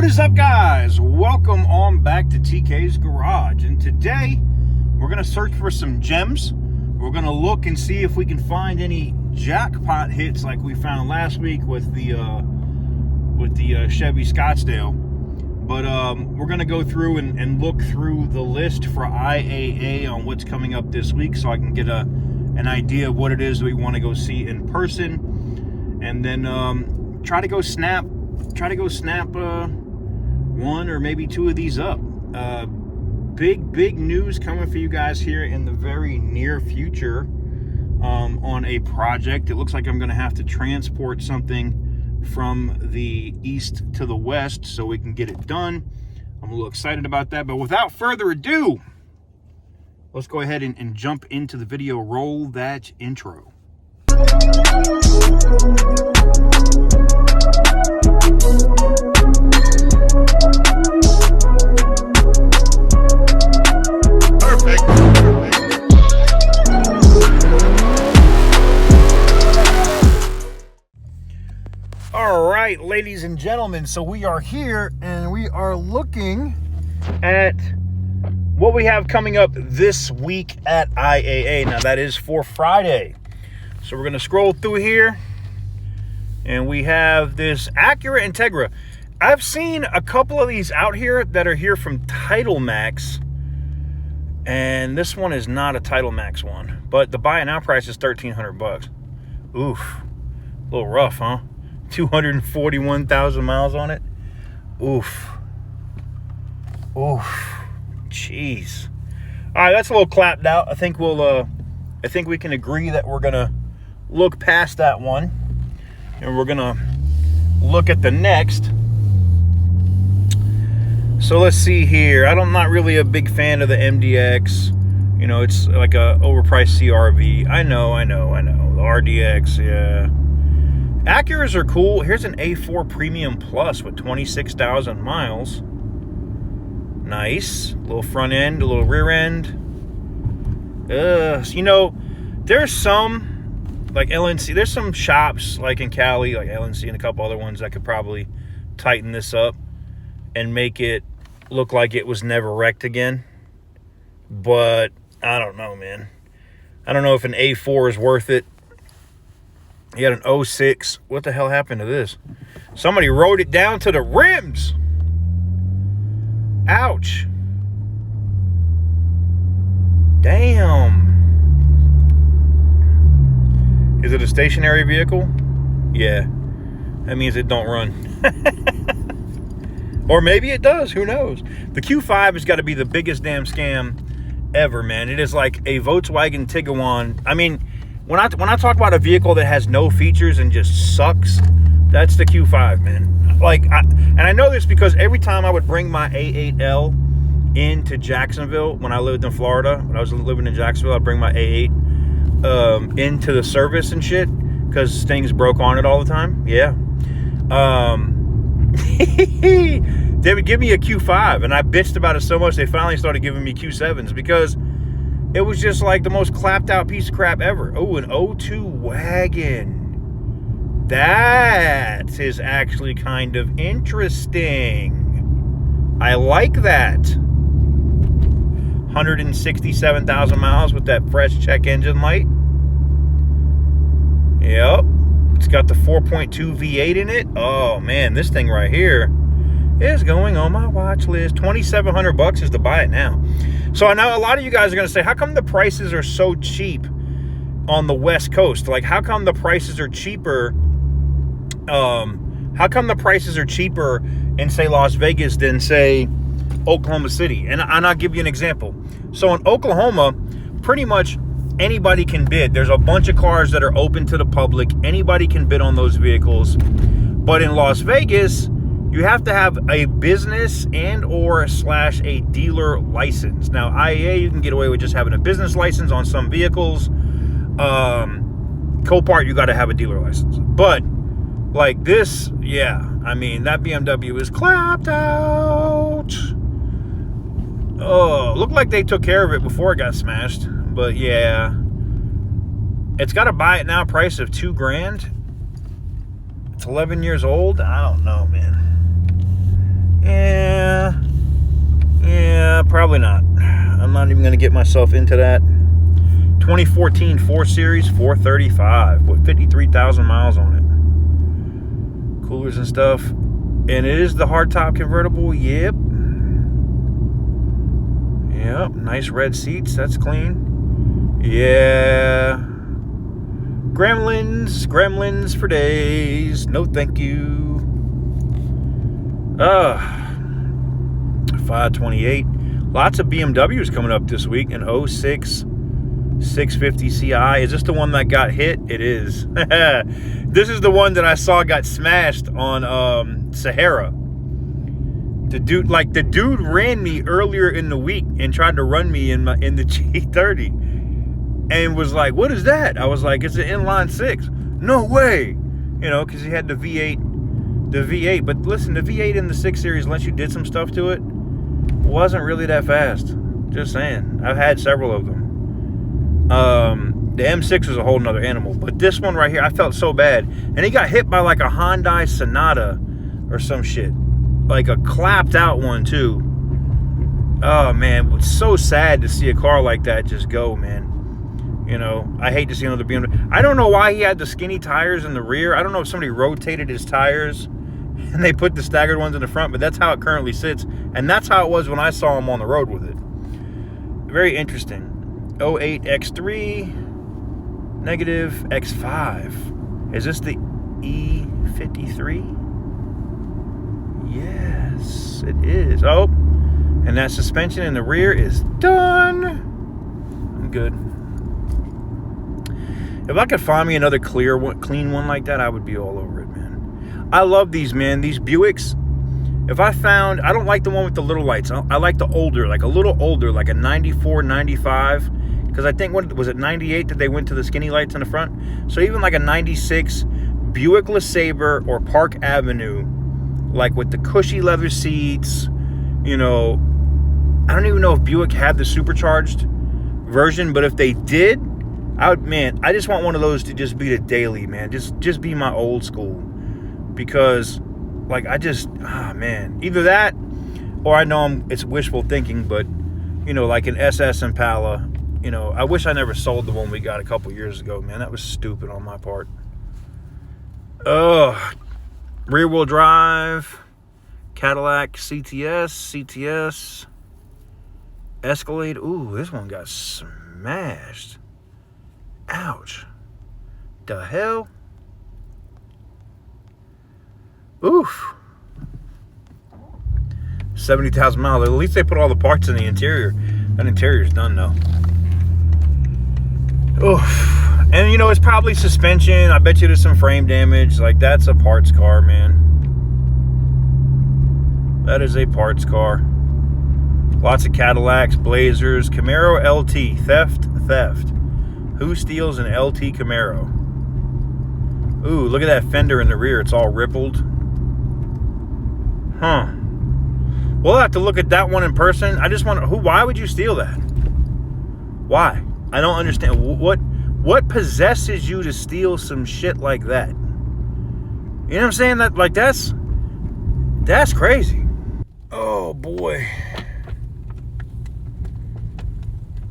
What is up, guys? Welcome on back to TK's Garage, and today we're gonna search for some gems. We're gonna look and see if we can find any jackpot hits like we found last week with the Chevy Scottsdale. But we're gonna go through and look through the list for IAA on what's coming up this week, so I can get an idea of what it is we want to go see in person, and then try to go snap one or maybe two of these up. Big news coming for you guys here in the very near future on a project. It looks like I'm going to have to transport something from the east to the west so we can get it done. I'm a little excited about that, but without further ado, let's go ahead and jump into the video. Roll that intro. All right, ladies and gentlemen, so we are here and we are looking at what we have coming up this week at IAA. Now, that is for Friday. So we're going to scroll through here, and we have this Acura Integra. I've seen a couple of these out here that are here from Title Max, and this one is not a Title Max one, but the buy and out price is $1,300. Oof, a little rough, huh? 241,000 miles on it. Oof. Jeez. All right, that's a little clapped out. I think we can agree that we're gonna look past that one, and we're gonna look at the next. So let's see here. I'm not really a big fan of the MDX. You know, it's like a overpriced CRV. I know. The RDX, yeah. Acuras are cool. Here's an A4 Premium Plus with 26,000 miles. Nice. A little front end, a little rear end. You know, there's some, like LNC, there's some shops like in Cali, like LNC and a couple other ones that could probably tighten this up and make it look like it was never wrecked again. But I don't know, man. I don't know if an A4 is worth it. You got an 06. What the hell happened to this? Somebody rode it down to the rims. Ouch. Damn. Is it a stationary vehicle? Yeah. That means it don't run. Or maybe it does. Who knows? The Q5 has got to be the biggest damn scam ever, man. It is like a Volkswagen Tiguan. I mean, when I talk about a vehicle that has no features and just sucks, that's the Q5, man. Like, I know this because every time I would bring my A8L into Jacksonville when I lived in Florida, when I was living in Jacksonville, I'd bring my A8 into the service and shit because things broke on it all the time. Yeah. They would give me a Q5, and I bitched about it so much they finally started giving me Q7s because it was just like the most clapped out piece of crap ever. Oh, an 02 wagon. That is actually kind of interesting. I like that. 167,000 miles with that fresh check engine light. Yep. It's got the 4.2 V8 in it. Oh, man, this thing right here is going on my watch list. $2,700 is to buy it now. So I know a lot of you guys are going to say, how come the prices are so cheap on the West Coast? Like, how come the prices are cheaper? How come the prices are cheaper in, say, Las Vegas than, say, Oklahoma City? And I'll give you an example. So in Oklahoma, pretty much anybody can bid. There's a bunch of cars that are open to the public. Anybody can bid on those vehicles. But in Las Vegas, you have to have a business and/or / a dealer license. Now, IAA, you can get away with just having a business license on some vehicles. Copart, you got to have a dealer license. But like this, yeah, I mean, that BMW is clapped out. Oh, looked like they took care of it before it got smashed. But yeah, it's got a buy it now price of $2,000. It's 11 years old. I don't know, man. Probably not. I'm not even going to get myself into that. 2014 4 Series 435 with 53,000 miles on it. Coolers and stuff. And it is the hardtop convertible. Yep. Yep. Nice red seats. That's clean. Yeah. Gremlins for days. No thank you. 528. Lots of BMWs coming up this week. An 06 650 Ci. Is this the one that got hit? It is. This is the one that I saw got smashed on Sahara. The dude ran me earlier in the week and tried to run me in the G30. And was like, what is that? I was like, it's an inline 6. No way. You know, because he had the V8. But listen, the V8 in the 6 Series, unless you did some stuff to it, wasn't really that fast. Just saying. I've had several of them. The M6 was a whole nother animal. But this one right here, I felt so bad. And he got hit by like a Hyundai Sonata or some shit. Like a clapped out one, too. Oh, man. It's so sad to see a car like that just go, man. You know, I hate to see another BMW. I don't know why he had the skinny tires in the rear. I don't know if somebody rotated his tires and they put the staggered ones in the front, but that's how it currently sits. And that's how it was when I saw him on the road with it. Very interesting. 08 X3, negative X5. Is this the E53? Yes, it is. Oh, and that suspension in the rear is done. I'm good. If I could find me another clean one like that, I would be all over it, man. I love these, man. These Buicks. If I don't like the one with the little lights. I like the older, like a little older, like a 94, 95. Because I think, was it 98 that they went to the skinny lights in the front? So even like a 96 Buick LeSabre or Park Avenue, like with the cushy leather seats, you know. I don't even know if Buick had the supercharged version, but if they did, I just want one of those to just be the daily, man. Just be my old school. Because, like, man. Either that, or I know it's wishful thinking, but, you know, like an SS Impala, you know, I wish I never sold the one we got a couple years ago, man. That was stupid on my part. Rear-wheel drive, Cadillac CTS, Escalade. Ooh, this one got smashed. Ouch. The hell? Oof. 70,000 miles. At least they put all the parts in the interior. That interior's done, though. Oof. And, you know, it's probably suspension. I bet you there's some frame damage. Like, that's a parts car, man. That is a parts car. Lots of Cadillacs, Blazers, Camaro LT. Theft. Who steals an LT Camaro? Ooh, look at that fender in the rear. It's all rippled. Huh. We'll have to look at that one in person. I just wonder, why would you steal that? Why? I don't understand. What possesses you to steal some shit like that? You know what I'm saying? That's crazy. Oh, boy.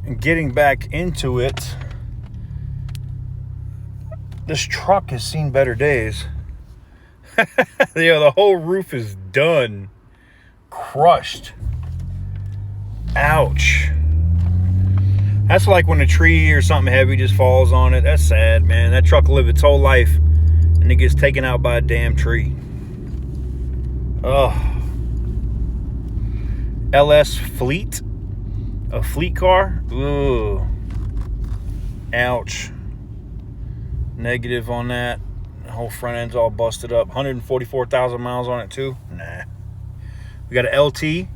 And getting back into it, this truck has seen better days. You know, the whole roof is done. Crushed. Ouch. That's like when a tree or something heavy just falls on it. That's sad, man. That truck lived its whole life and it gets taken out by a damn tree. Ugh. LS Fleet. A fleet car? Ugh. Ouch. Negative on that. The whole front end's all busted up. 144,000 miles on it too. Nah. We got an LT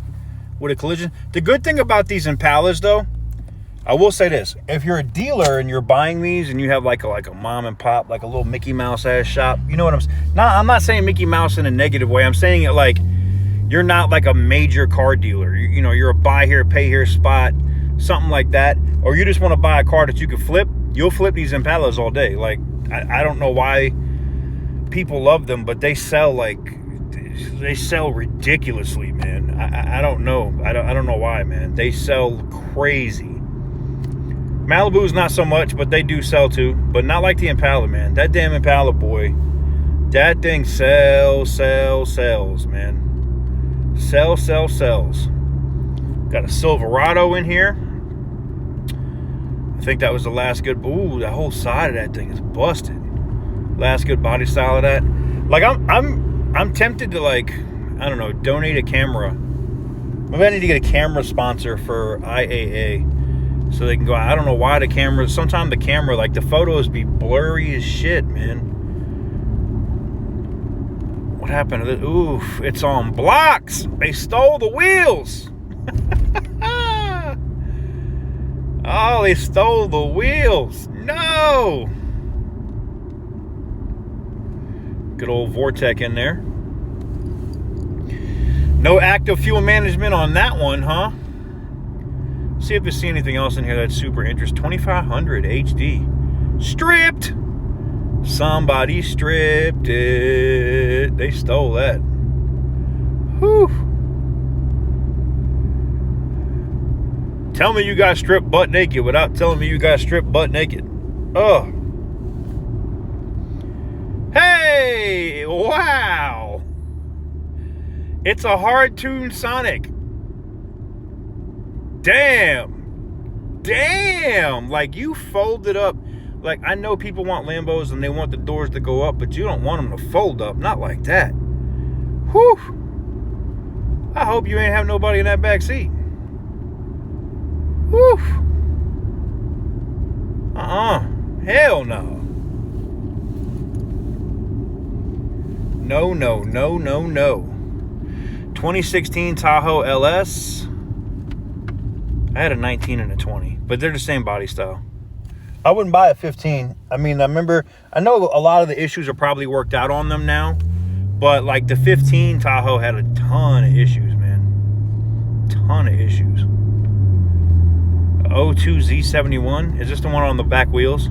with a collision. The good thing about these Impalas, though, I will say this: if you're a dealer and you're buying these, and you have like a mom and pop, like a little Mickey Mouse ass shop, you know what I'm saying? I'm not saying Mickey Mouse in a negative way. I'm saying it like you're not like a major car dealer. You know, you're a buy here, pay here spot, something like that, or you just want to buy a car that you can flip. You'll flip these Impalas all day. Like, I don't know why people love them, but they sell like they sell ridiculously, man. I don't know. I don't know why, man. They sell crazy. Malibu's not so much, but they do sell too. But not like the Impala, man. That damn Impala, boy. That thing sells, man. Sells. Got a Silverado in here. I think that was the last good. Ooh, the whole side of that thing is busted. Last good body style of that. Like I'm tempted to, like, I don't know, donate a camera. Maybe I need to get a camera sponsor for IAA so they can go. I don't know why the camera. Sometimes the camera, like, the photos be blurry as shit, man. What happened to this? Oof, it's on blocks. They stole the wheels. Oh, they stole the wheels. No. Good old Vortec in there. No active fuel management on that one, huh? See if I see anything else in here that's super interesting. 2500 HD. Stripped. Somebody stripped it. They stole that. Whew. Tell me you got stripped butt naked without telling me you got stripped butt naked. Oh. Hey, wow. It's a hard-tuned Sonic. Damn. Like, you folded up. Like, I know people want Lambos and they want the doors to go up, but you don't want them to fold up. Not like that. Whew. I hope you ain't have nobody in that back seat. Whew. Hell no. No. 2016 Tahoe LS. I had a 19 and a 20, but they're the same body style. I wouldn't buy a 15. I mean, I know a lot of the issues are probably worked out on them now, but like the 15 Tahoe had a ton of issues, man. Ton of issues. 02 Z71. Is this the one on the back wheels?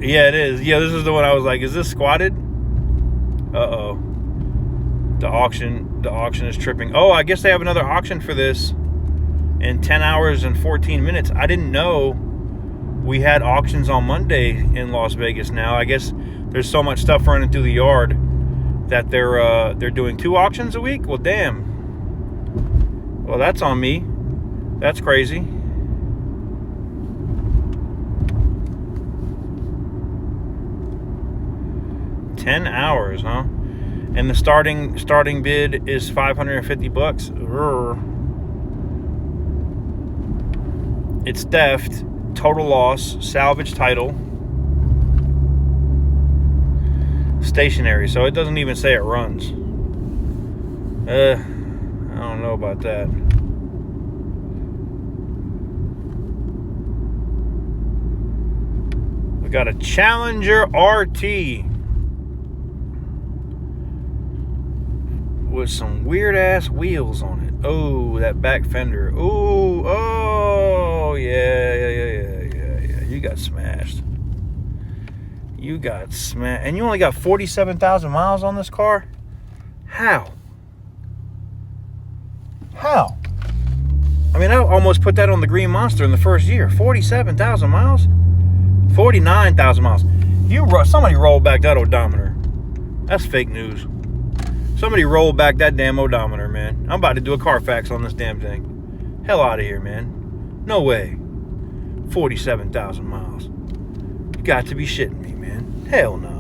Yeah, it is. Yeah, this is the one I was like, is this squatted? Uh-oh. The auction is tripping. Oh, I guess they have another auction for this in 10 hours and 14 minutes. I didn't know we had auctions on Monday in Las Vegas now. I guess there's so much stuff running through the yard that they're doing 2 auctions a week. Well, damn. Well, that's on me. That's crazy. $10 hours, huh? And the starting bid is $550. It's theft, total loss, salvage title, stationary. So it doesn't even say it runs. I don't know about that. We got a Challenger RT with some weird ass wheels on it. Oh, that back fender. Oh, yeah. You got smashed. And you only got 47,000 miles on this car? How? I mean, I almost put that on the Green Monster in the first year. 47,000 miles? 49,000 miles. Somebody rolled back that odometer. That's fake news. Somebody rolled back that damn odometer, man. I'm about to do a Carfax on this damn thing. Hell out of here, man. No way. 47,000 miles. You got to be shitting me, man. Hell no.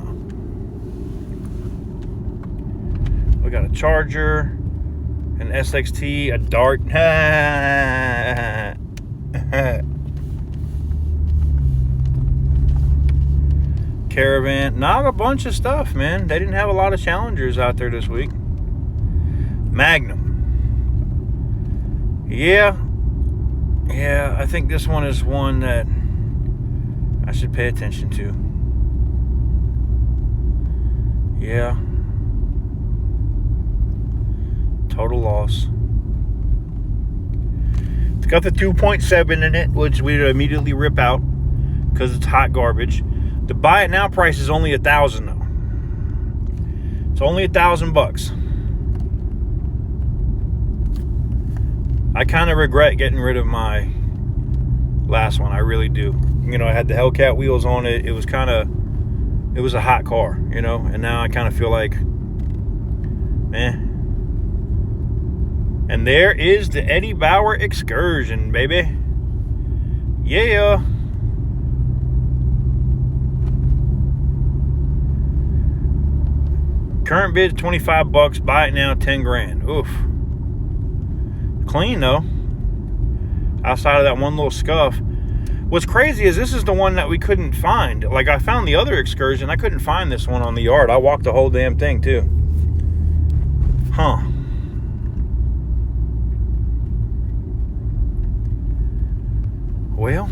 We got a Charger, an SXT, a Dart. Caravan. Not a bunch of stuff, man. They didn't have a lot of Challengers out there this week. Magnum. Yeah, I think this one is one that I should pay attention to. Yeah. Total loss. It's got the 2.7 in it, which we'd immediately rip out because it's hot garbage. The buy it now price is only $1,000 though. It's only $1,000. I kind of regret getting rid of my last one. I really do. You know, I had the Hellcat wheels on it. It was a hot car, you know, and now I kind of feel like, eh. And there is the Eddie Bauer Excursion, baby. Yeah. Current bid $25. Buy it now, 10 grand. Oof. Clean though. Outside of that one little scuff. What's crazy is this is the one that we couldn't find. Like, I found the other Excursion. I couldn't find this one on the yard. I walked the whole damn thing too. Huh. Well,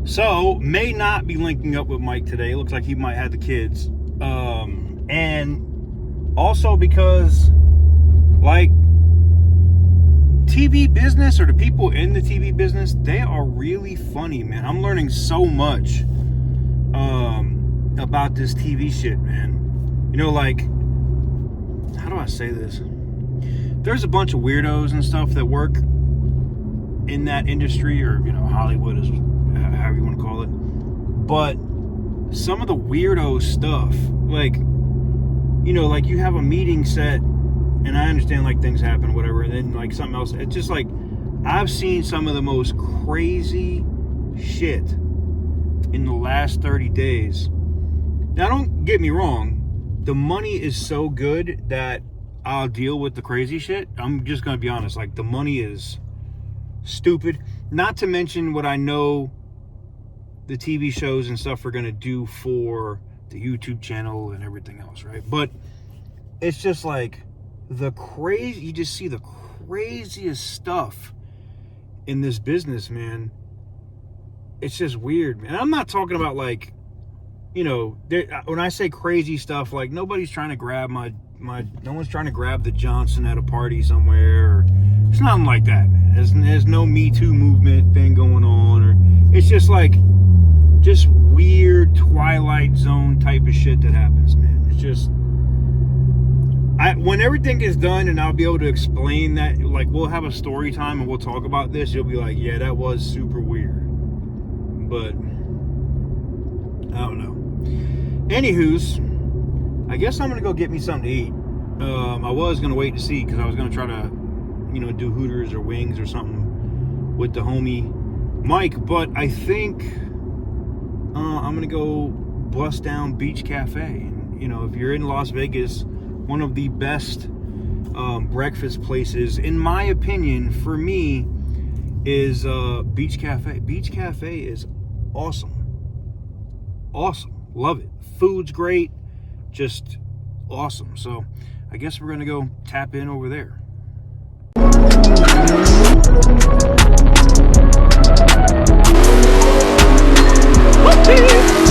so may not be linking up with Mike today. Looks like he might have the kids. And also because, like, TV business, or the people in the TV business, they are really funny, man. I'm learning so much about this TV shit, man. You know, like, how do I say this? There's a bunch of weirdos and stuff that work in that industry, or, you know, Hollywood is however you want to call it. But some of the weirdo stuff, like, you know, like, you have a meeting set, and I understand, like, things happen, whatever, and then, like, something else. It's just, like, I've seen some of the most crazy shit in the last 30 days. Now, don't get me wrong. The money is so good that I'll deal with the crazy shit. I'm just going to be honest. Like, the money is stupid. Not to mention what I know the TV shows and stuff are going to do for the YouTube channel and everything else, right? But it's just, like, you just see the craziest stuff in this business, man. It's just weird, man. I'm not talking about, like, you know, when I say crazy stuff, like, nobody's trying to grab no one's trying to grab the Johnson at a party somewhere, or it's nothing like that, man. There's no Me Too movement thing going on, or it's just, like, just weird Twilight Zone type of shit that happens, man. It's just, when everything is done and I'll be able to explain that, like, we'll have a story time and we'll talk about this, you'll be like, yeah, that was super weird. But I don't know. Anywho's, I guess I'm gonna go get me something to eat. I was gonna wait to see, because I was gonna try to, you know, do Hooters or Wings or something with the homie Mike, but I think I'm gonna go bust down Beach Cafe. And, you know, if you're in Las Vegas, one of the best breakfast places, in my opinion, for me, is Beach Cafe. Beach Cafe is awesome. Awesome. Love it. Food's great. Just awesome. So I guess we're going to go tap in over there. Whoopsie!